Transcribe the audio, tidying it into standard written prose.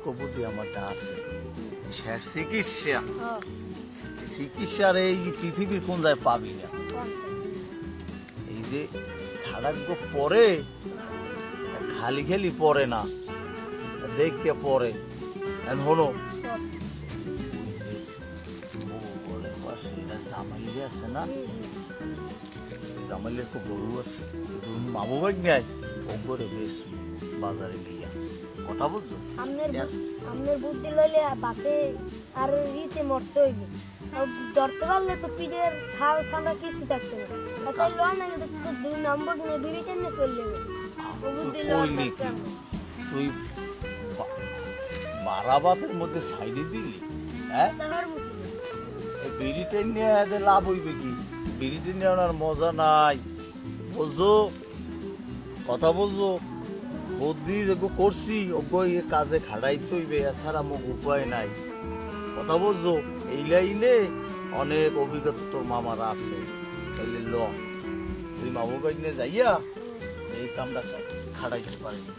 কবুতি আমারটা আছে চিকিৎসা চিকিৎসার এই পৃথিবীর কোন যায় পাবি না। এই যে খাড়াগ্য পরে খালি খালি পরে না, দেখতে পরে হলো জামাইলে আছে না, জামাইলে খুব গরু আছে, মামু ভাই নেয় ও করে বেশ বাজারে গিয়া কথা বলছো। আমনের বুদ্ধি লইলে বাপে আর রীতে মরতে হইবে, ধরতে পারলে তো পিঠের খাল খানা কিছু থাকতে না, তাই লয় না তো 2 নম্বর নিয়ে বিড়ি টেনে চলে যাবে। ও বুদ্ধি লয় তুই বারাবাতের মধ্যে সাইডে দিলি, হ্যাঁ বিড়ি টেনে এদের লাভ হইবে কি? বিড়ি টেনে আনার মজা নাই, বুঝছো কথা বলছো। বুদ্ধি যেগুলো করছি ওগুলো কাজে খাটাইতে হইবে, এছাড়া মুখ উপায় নাই, কথা বলছো। এই লাইনে অনেক অভিজ্ঞতা তোর মামারা আছে, তাইলে ল তুই মামু বাড়ি নিয়ে যাইয়া এই কামটা খাটাইতে পারিনি।